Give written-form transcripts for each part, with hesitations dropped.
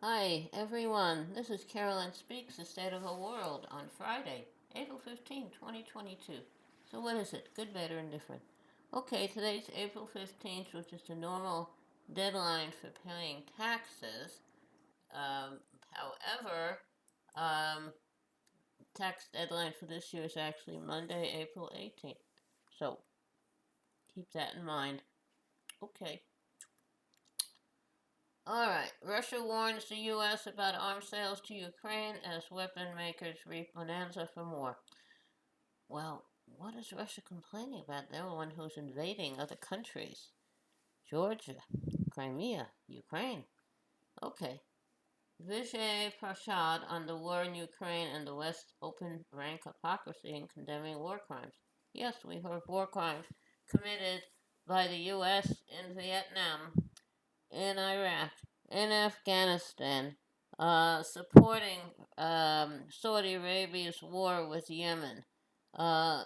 Hi, everyone. This is Carolyn Speaks, The State of the World on Friday, April 15th, 2022. So, what is it? Good, bad, or indifferent? Okay, today's April 15th, which is the normal deadline for paying taxes. Um, however, um, tax deadline for this year is actually Monday, April 18th. So, keep that in mind. Okay. Alright, Russia warns the U.S. about arms sales to Ukraine as weapon makers reap bonanza for more. Well, what is Russia complaining about? They're the one who's invading other countries. Georgia, Crimea, Ukraine. Okay. Vijay Prashad on the war in Ukraine and the West's open rank hypocrisy in condemning war crimes. Yes, we heard war crimes committed by the U.S. in Vietnam, in Iraq, in Afghanistan, supporting Saudi Arabia's war with Yemen.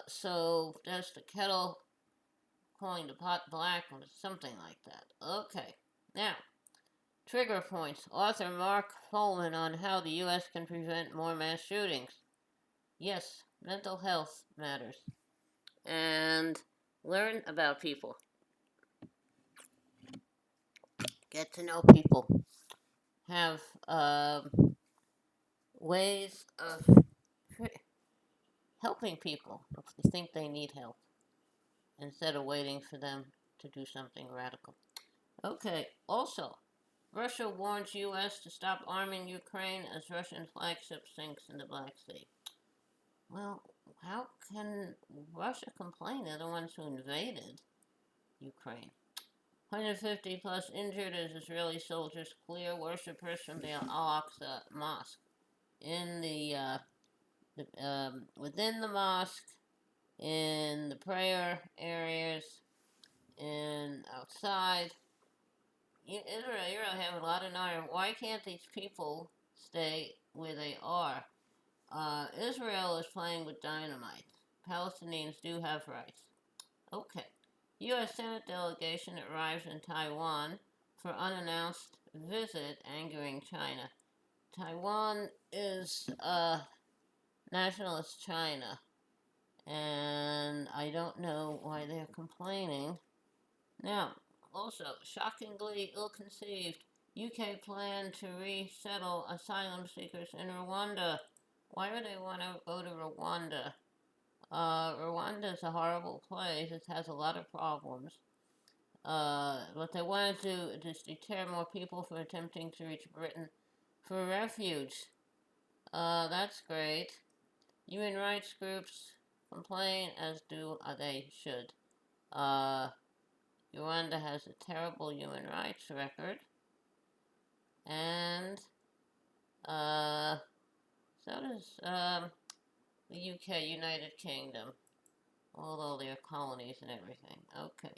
So that's the kettle calling the pot black or something like that. Okay, now, trigger points. Author Mark Folman on how the U.S. can prevent more mass shootings. Yes, mental health matters. And learn about people. Get to know people. Have ways of helping people if they think they need help instead of waiting for them to do something radical. Okay, also, Russia warns U.S. to stop arming Ukraine as Russian flagship sinks in the Black Sea. Well, how can Russia complain? They're the ones who invaded Ukraine. 150 plus injured as Israeli soldiers clear worshippers from the Al-Aqsa Mosque. In within the mosque, in the prayer areas, and outside. Israel have a lot of nerve. Why can't these people stay where they are? Israel is playing with dynamite. Palestinians do have rights. Okay. U.S. Senate delegation arrives in Taiwan for unannounced visit, angering China. Taiwan is nationalist China, and I don't know why they're complaining. Now, also, shockingly ill conceived, UK plan to resettle asylum seekers in Rwanda. Why would they want to go to Rwanda? Rwanda is a horrible place. It has a lot of problems. What they want to do is deter more people from attempting to reach Britain for refuge. That's great. Human rights groups complain, as do they should. Uh, Rwanda has a terrible human rights record, and uh, so does the UK, United Kingdom, although they're colonies and everything. Okay.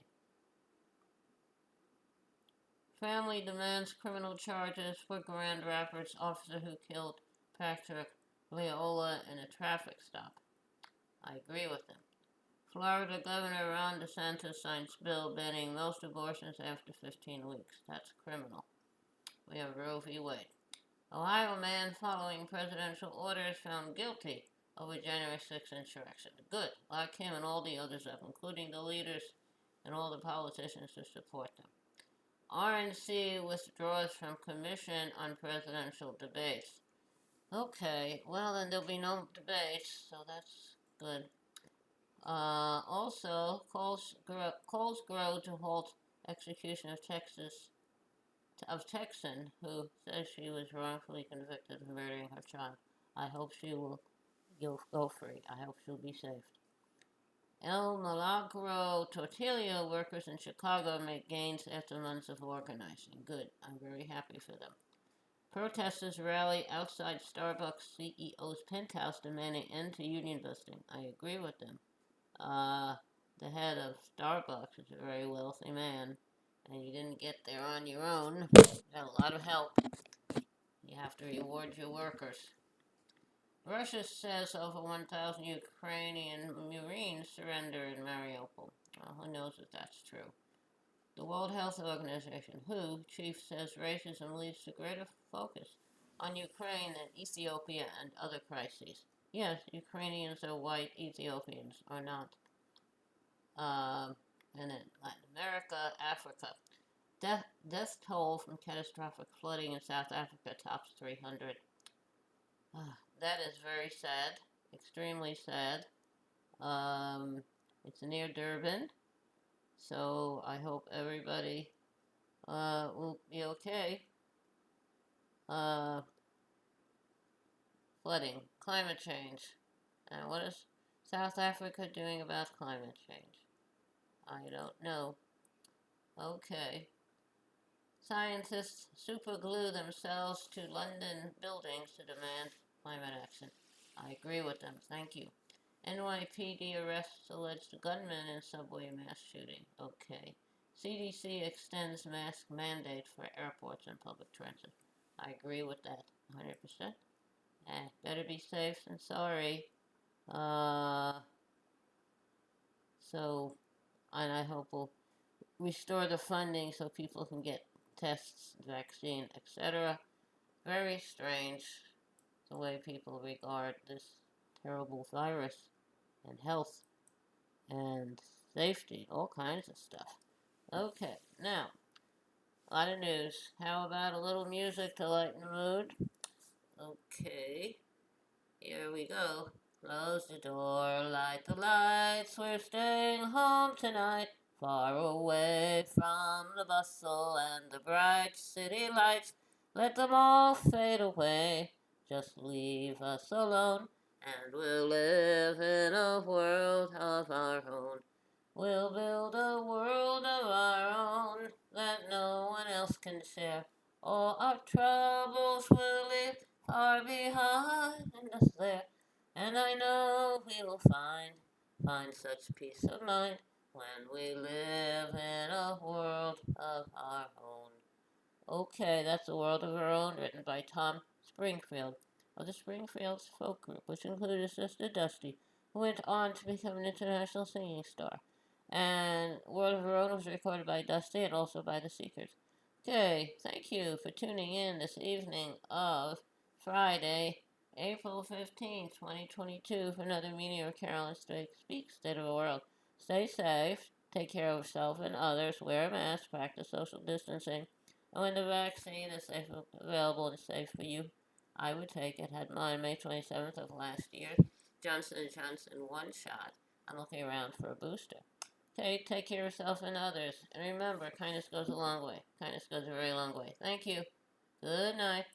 Family demands criminal charges for Grand Rapids officer who killed Patrick Leola in a traffic stop. I agree with them. Florida Governor Ron DeSantis signs bill banning most abortions after 15 weeks. That's criminal. We have Roe v. Wade. Ohio man following presidential orders found guilty of a January 6th insurrection. Good. Lock him and all the others up, including the leaders and all the politicians who support them. RNC withdraws from commission on presidential debates. Okay, well then there'll be no debates, so that's good. Also, calls grow to halt execution of Texan who says she was wrongfully convicted of murdering her child. I hope she will go free. I hope she'll be saved. El Milagro tortilla workers in Chicago make gains after months of organizing. Good. I'm very happy for them. Protesters rally outside Starbucks CEO's penthouse demanding end to union busting. I agree with them. Uh, the head of Starbucks is a very wealthy man, and you didn't get there on your own. You got a lot of help. You have to reward your workers. Russia says over 1,000 Ukrainian Marines surrender in Mariupol. Well, who knows if that's true? The World Health Organization, WHO, chief says racism leads to greater focus on Ukraine than Ethiopia and other crises. Yes, Ukrainians are white, Ethiopians are not. And in Latin America, Africa. Death toll from catastrophic flooding in South Africa tops 300. That is very sad, extremely sad. It's near Durban, so I hope everybody will be okay. Flooding, climate change. And what is South Africa doing about climate change? I don't know. Okay. Scientists superglue themselves to London buildings to demand climate action. I agree with them. Thank you. NYPD arrests alleged gunman in subway mass shooting. Okay. CDC extends mask mandate for airports and public transit. I agree with that 100%. Better be safe than sorry. And I hope we'll restore the funding so people can get tests, vaccine, etc. Very strange the way people regard this terrible virus and health and safety, all kinds of stuff. Okay, now, a lot of news. How about a little music to lighten the mood? Okay, here we go. Close the door, light the lights, we're staying home tonight. Far away from the bustle and the bright city lights. Let them all fade away, just leave us alone. And we'll live in a world of our own. We'll build a world of our own that no one else can share. All our troubles will leave far behind us there. And I know we will find such peace of mind when we live in a world of our own. Okay, that's A World of Our Own, written by Tom Springfield of the Springfields Folk Group, which included Sister Dusty, who went on to become an international singing star. And World of Our Own was recorded by Dusty and also by The Seekers. Okay, thank you for tuning in this evening of Friday, April 15th, 2022, for another meeting of Carolyn Speaks State of the World. Stay safe, take care of yourself and others, wear a mask, practice social distancing. And when the vaccine is safe, available and safe for you, I would take it. Had mine May 27th of last year. Johnson & Johnson, one shot. I'm looking around for a booster. Okay, take care of yourself and others. And remember, kindness goes a long way. Kindness goes a very long way. Thank you. Good night.